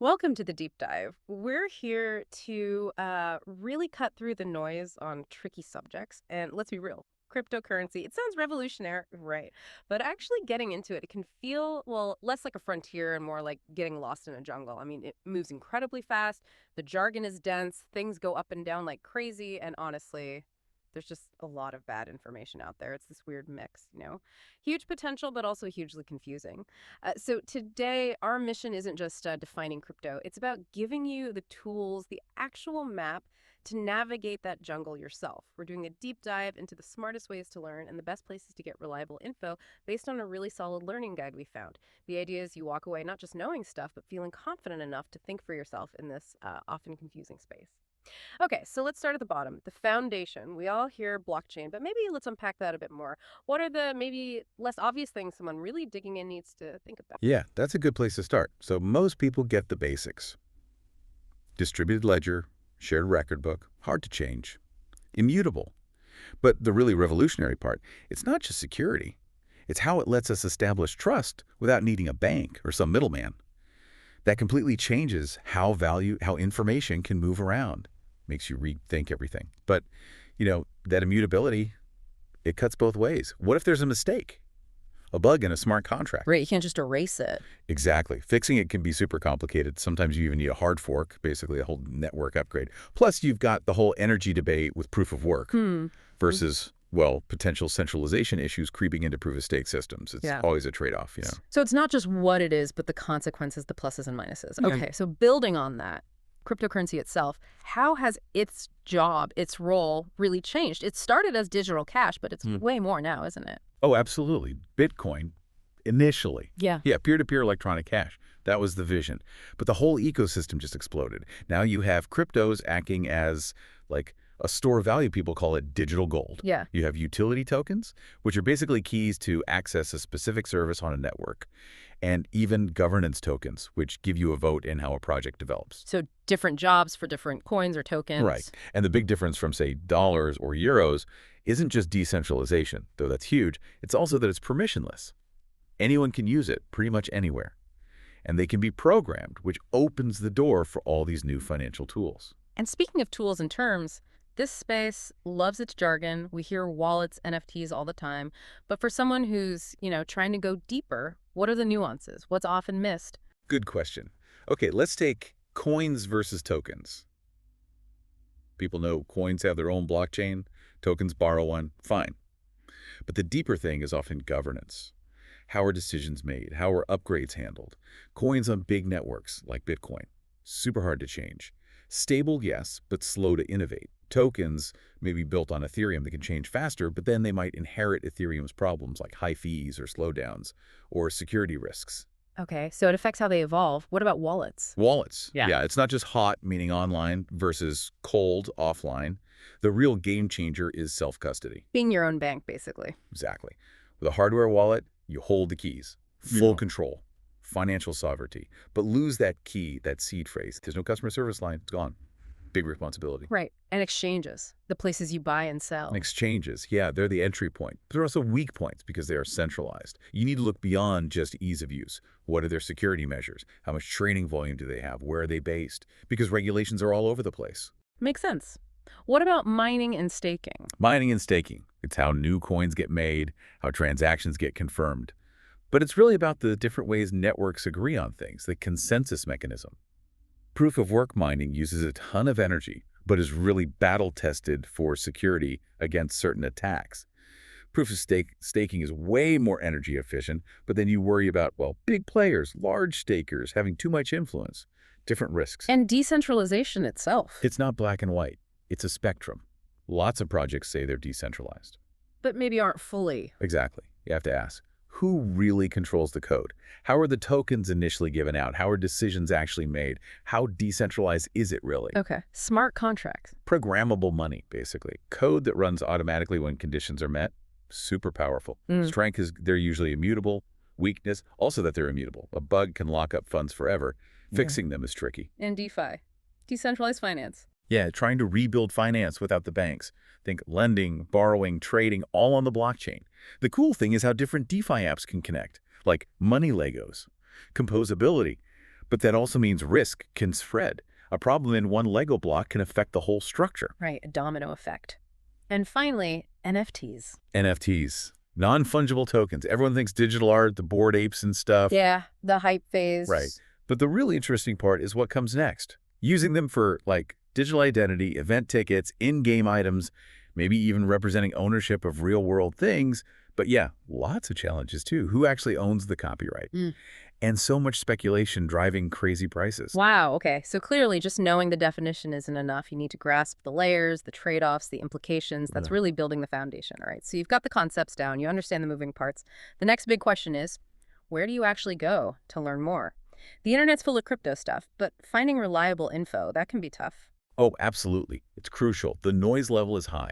Welcome to the deep dive. We're here to really cut through the noise on tricky subjects. And let's be real, cryptocurrency, it sounds revolutionary, right? But actually getting into it, it can feel, well, less like a frontier and more like getting lost in a jungle. I mean, it moves incredibly fast. The jargon is dense. Things go up and down like crazy. And honestly, there's just a lot of bad information out there. It's this weird mix. Huge potential, but also hugely confusing. So today, our mission isn't just defining crypto. It's about giving you the tools, the actual map to navigate that jungle yourself. We're doing a deep dive into the smartest ways to learn and the best places to get reliable info based on a really solid learning guide we found. The idea is you walk away not just knowing stuff, but feeling confident enough to think for yourself in this often confusing space. Okay, so let's start at the bottom. The foundation. We all hear blockchain, but maybe let's unpack that a bit more. What are the maybe less obvious things someone really digging in needs to think about? Yeah, that's a good place to start. So most people get the basics. Distributed ledger, shared record book, hard to change, immutable. But the really revolutionary part, it's not just security. It's how it lets us establish trust without needing a bank or some middleman. That completely changes how information can move around. Makes you rethink everything. But, that immutability, it cuts both ways. What if there's a mistake? A bug in a smart contract? Right, you can't just erase it. Exactly. Fixing it can be super complicated. Sometimes you even need a hard fork, basically a whole network upgrade. Plus, you've got the whole energy debate with proof of work versus, well, potential centralization issues creeping into proof-of-stake systems. It's always a trade-off. So it's not just what it is, but the consequences, the pluses and minuses. Yeah. Okay, so building on that, cryptocurrency itself, how has its job, its role really changed? It started as digital cash, but it's way more now, isn't it? Oh, absolutely. Bitcoin, initially. Yeah. Yeah, peer-to-peer electronic cash. That was the vision. But the whole ecosystem just exploded. Now you have cryptos acting as, like, a store of value. People call it digital gold. Yeah. You have utility tokens, which are basically keys to access a specific service on a network, and even governance tokens, which give you a vote in how a project develops. So different jobs for different coins or tokens. Right. And the big difference from, say, dollars or euros isn't just decentralization, though that's huge. It's also that it's permissionless. Anyone can use it pretty much anywhere. And they can be programmed, which opens the door for all these new financial tools. And speaking of tools and terms, this space loves its jargon. We hear wallets, NFTs all the time. But for someone who's, trying to go deeper, what are the nuances? What's often missed? Good question. Okay, let's take coins versus tokens. People know coins have their own blockchain, tokens borrow one, fine. But the deeper thing is often governance. How are decisions made? How are upgrades handled? Coins on big networks like Bitcoin, super hard to change. Stable, yes, but slow to innovate. Tokens may be built on Ethereum that can change faster, but then they might inherit Ethereum's problems like high fees or slowdowns or security risks. Okay, so it affects how they evolve. What about wallets? Wallets. Yeah. Yeah, it's not just hot, meaning online, versus cold, offline. The real game changer is self-custody. Being your own bank, basically. Exactly. With a hardware wallet, you hold the keys. Full control. Financial sovereignty. But lose that key, that seed phrase. There's no customer service line. It's gone. Big responsibility. Right. And exchanges, the places you buy and sell. And exchanges, yeah, they're the entry point. But they're also weak points because they are centralized. You need to look beyond just ease of use. What are their security measures? How much trading volume do they have? Where are they based? Because regulations are all over the place. Makes sense. What about mining and staking? Mining and staking. It's how new coins get made, how transactions get confirmed. But it's really about the different ways networks agree on things, the consensus mechanism. Proof-of-work mining uses a ton of energy, but is really battle-tested for security against certain attacks. Proof-of-staking is way more energy efficient, but then you worry about, well, big players, large stakers, having too much influence, different risks. And decentralization itself. It's not black and white. It's a spectrum. Lots of projects say they're decentralized. But maybe aren't fully. Exactly. You have to ask, who really controls the code? How are the tokens initially given out? How are decisions actually made? How decentralized is it really? Okay. Smart contracts. Programmable money, basically. Code that runs automatically when conditions are met. Super powerful. Strength is they're usually immutable. Weakness, also that they're immutable. A bug can lock up funds forever. Fixing them is tricky. And DeFi. Decentralized finance. Yeah, trying to rebuild finance without the banks. Think lending, borrowing, trading, all on the blockchain. The cool thing is how different DeFi apps can connect, like money Legos. Composability. But that also means risk can spread. A problem in one Lego block can affect the whole structure. Right, a domino effect. And finally, NFTs. NFTs, non-fungible tokens. Everyone thinks digital art, the Bored Apes and stuff. Yeah, the hype Right. phase. But the really interesting part is what comes next. Using them for, like, digital identity, event tickets, in-game items, maybe even representing ownership of real-world things. But yeah, lots of challenges too. Who actually owns the copyright? And so much speculation driving crazy prices. Wow, okay. So clearly just knowing the definition isn't enough. You need to grasp the layers, the trade-offs, the implications. That's Right. really building the foundation, all right? So you've got the concepts down. You understand the moving parts. The next big question is, where do you actually go to learn more? The internet's full of crypto stuff, but finding reliable info, that can be tough. Oh, absolutely. It's crucial. The noise level is high.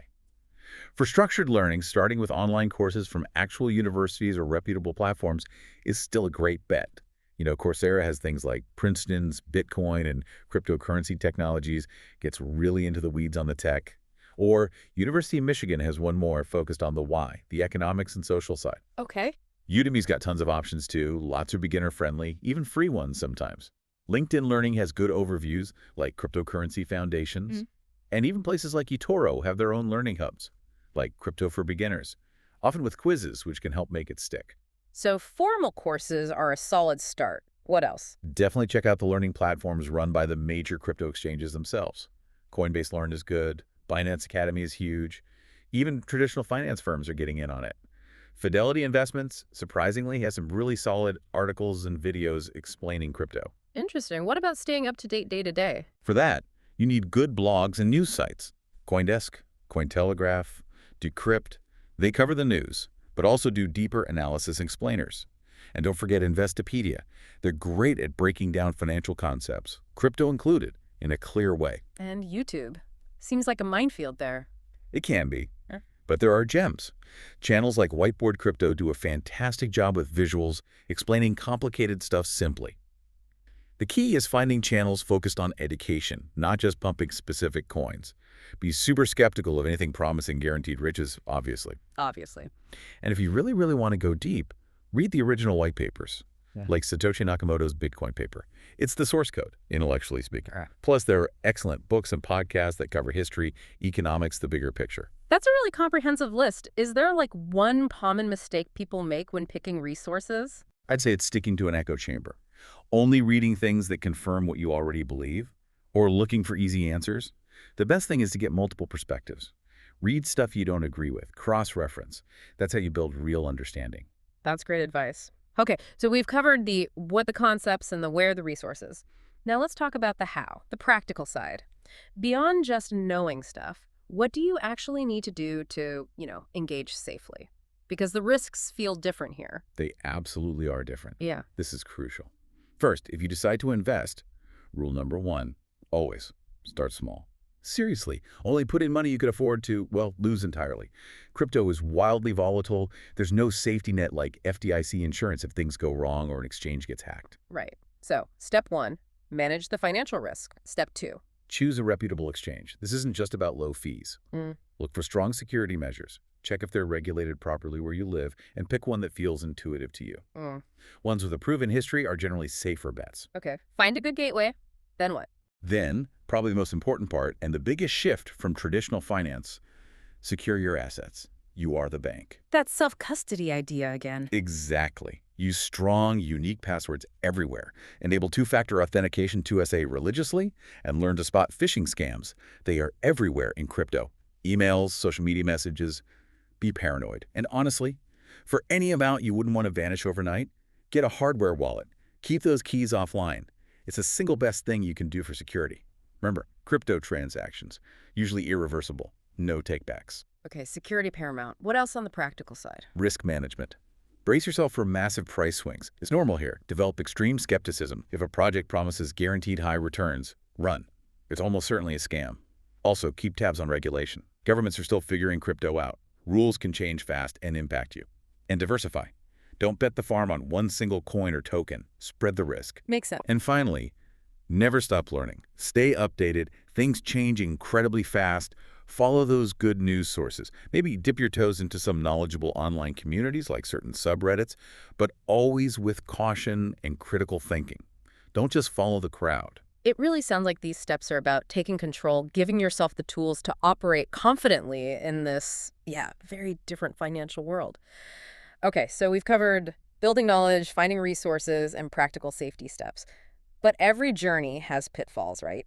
For structured learning, starting with online courses from actual universities or reputable platforms is still a great bet. You know, Coursera has things like Princeton's Bitcoin and cryptocurrency technologies, gets really into the weeds on the tech. Or University of Michigan has one more focused on the why, the economics and social side. Okay. Udemy's got tons of options too, lots are beginner-friendly, even free ones sometimes. LinkedIn Learning has good overviews like cryptocurrency foundations. And even places like eToro have their own learning hubs, like Crypto for Beginners, often with quizzes which can help make it stick. So formal courses are a solid start. What else? Definitely check out the learning platforms run by the major crypto exchanges themselves. Coinbase Learn is good, Binance Academy is huge. Even traditional finance firms are getting in on it. Fidelity Investments, surprisingly, has some really solid articles and videos explaining crypto. Interesting. What about staying up to date day to day? For that, you need good blogs and news sites. CoinDesk, Cointelegraph, Decrypt, they cover the news, but also do deeper analysis and explainers. And don't forget Investopedia. They're great at breaking down financial concepts, crypto included, in a clear way. And YouTube. Seems like a minefield there. It can be, Huh? but there are gems. Channels like Whiteboard Crypto do a fantastic job with visuals, explaining complicated stuff simply. The key is finding channels focused on education, not just pumping specific coins. Be super skeptical of anything promising guaranteed riches, obviously. Obviously. And if you really, really want to go deep, read the original white papers, Yeah. like Satoshi Nakamoto's Bitcoin paper. It's the source code, intellectually speaking. Right. Plus, there are excellent books and podcasts that cover history, economics, the bigger picture. That's a really comprehensive list. Is there like one common mistake people make when picking resources? I'd say it's sticking to an echo chamber. Only reading things that confirm what you already believe, or looking for easy answers. The best thing is to get multiple perspectives. Read stuff you don't agree with, cross-reference. That's how you build real understanding. That's great advice. Okay, so we've covered the what the concepts and the where the resources. Now let's talk about the how, the practical side. Beyond just knowing stuff, what do you actually need to do to, engage safely? Because the risks feel different here. They absolutely are different. Yeah. This is crucial. First, if you decide to invest, rule number one, always start small. Seriously, only put in money you could afford to, well, lose entirely. Crypto is wildly volatile. There's no safety net like FDIC insurance if things go wrong or an exchange gets hacked. Right. So, step 1, manage the financial risk. Step 2. Choose a reputable exchange. This isn't just about low fees. Look for strong security measures. Check if they're regulated properly where you live, and pick one that feels intuitive to you. Ones with a proven history are generally safer bets. Okay. Find a good gateway. Then what? Then, probably the most important part, and the biggest shift from traditional finance, secure your assets. You are the bank. That self-custody idea again. Exactly. Use strong, unique passwords everywhere. Enable two-factor authentication 2SA religiously, and learn to spot phishing scams. They are everywhere in crypto. Emails, social media messages. Be paranoid. And honestly, for any amount you wouldn't want to vanish overnight, get a hardware wallet. Keep those keys offline. It's the single best thing you can do for security. Remember, crypto transactions, usually irreversible, no takebacks. Okay, security paramount. What else on the practical side? Risk management. Brace yourself for massive price swings. It's normal here. Develop extreme skepticism. If a project promises guaranteed high returns, run. It's almost certainly a scam. Also, keep tabs on regulation. Governments are still figuring crypto out. Rules can change fast and impact you. And diversify. Don't bet the farm on one single coin or token. Spread the risk. Makes sense. And finally, never stop learning. Stay updated. Things change incredibly fast. Follow those good news sources. Maybe dip your toes into some knowledgeable online communities like certain subreddits, but always with caution and critical thinking. Don't just follow the crowd. It really sounds like these steps are about taking control, giving yourself the tools to operate confidently in this, yeah, very different financial world. Okay, so we've covered building knowledge, finding resources, and practical safety steps. But every journey has pitfalls, right?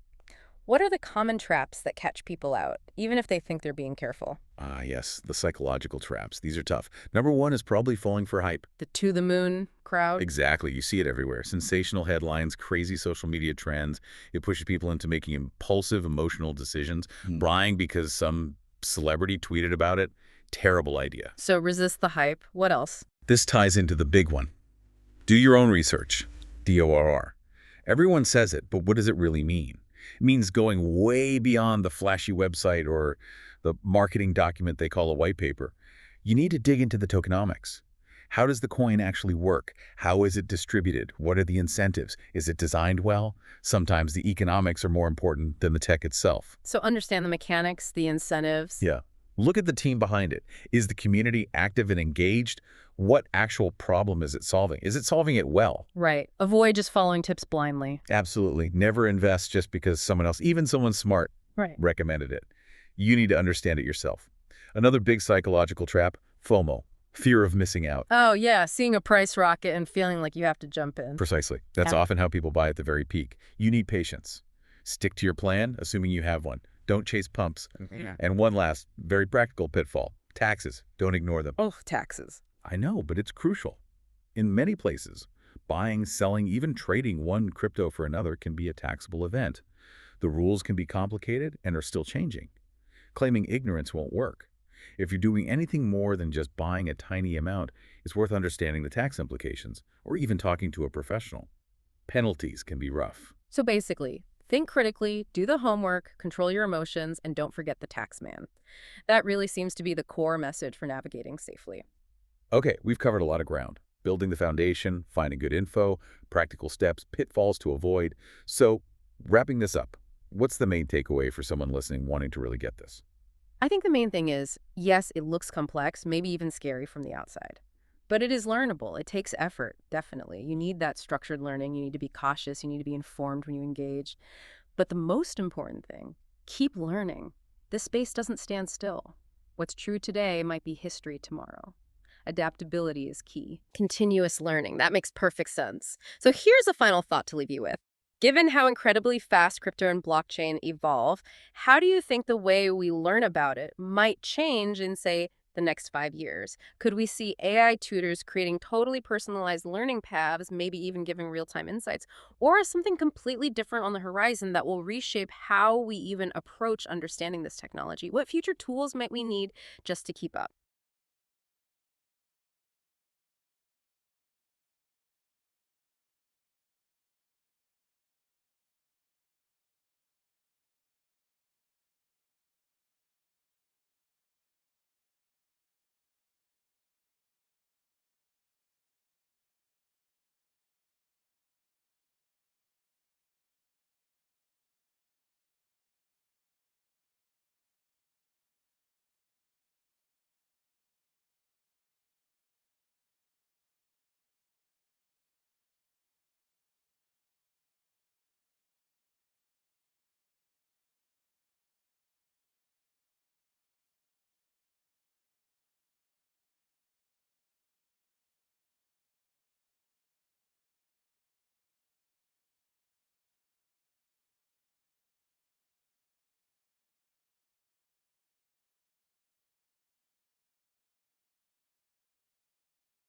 What are the common traps that catch people out, even if they think they're being careful? Ah, yes, the psychological traps. These are tough. Number one is probably falling for hype. The to the moon crowd? Exactly. You see it everywhere. Sensational headlines, crazy social media trends. It pushes people into making impulsive, emotional decisions. Buying because some celebrity tweeted about it. Terrible idea. So resist the hype. What else? This ties into the big one. Do your own research. DORR. Everyone says it, but what does it really mean? It means going way beyond the flashy website or the marketing document they call a white paper. You need to dig into the tokenomics. How does the coin actually work? How is it distributed? What are the incentives? Is it designed well? Sometimes the economics are more important than the tech itself. So understand the mechanics, the incentives. Yeah. Look at the team behind it. Is the community active and engaged? What actual problem is it solving? Is it solving it well? Right. Avoid just following tips blindly. Absolutely. Never invest just because someone else, even someone smart, Right. recommended it. You need to understand it yourself. Another big psychological trap, FOMO, fear of missing out. Oh, yeah. Seeing a price rocket and feeling like you have to jump in. Precisely. That's Yeah. often how people buy at the very peak. You need patience. Stick to your plan, assuming you have one. Don't chase pumps. Yeah. And one last, very practical pitfall, taxes. Don't ignore them. Oh, taxes. I know, but it's crucial. In many places, buying, selling, even trading one crypto for another can be a taxable event. The rules can be complicated and are still changing. Claiming ignorance won't work. If you're doing anything more than just buying a tiny amount, it's worth understanding the tax implications or even talking to a professional. Penalties can be rough. So basically, think critically, do the homework, control your emotions, and don't forget the tax man. That really seems to be the core message for navigating safely. Okay, we've covered a lot of ground. Building the foundation, finding good info, practical steps, pitfalls to avoid. So, wrapping this up, what's the main takeaway for someone listening wanting to really get this? I think the main thing is, yes, it looks complex, maybe even scary from the outside. But it is learnable. It takes effort, definitely. You need that structured learning. You need to be cautious. You need to be informed when you engage. But the most important thing, keep learning. This space doesn't stand still. What's true today might be history tomorrow. Adaptability is key. Continuous learning. That makes perfect sense. So here's a final thought to leave you with. Given how incredibly fast crypto and blockchain evolve, how do you think the way we learn about it might change in, say, the next 5 years? Could we see AI tutors creating totally personalized learning paths, maybe even giving real-time insights? Or is something completely different on the horizon that will reshape how we even approach understanding this technology? What future tools might we need just to keep up?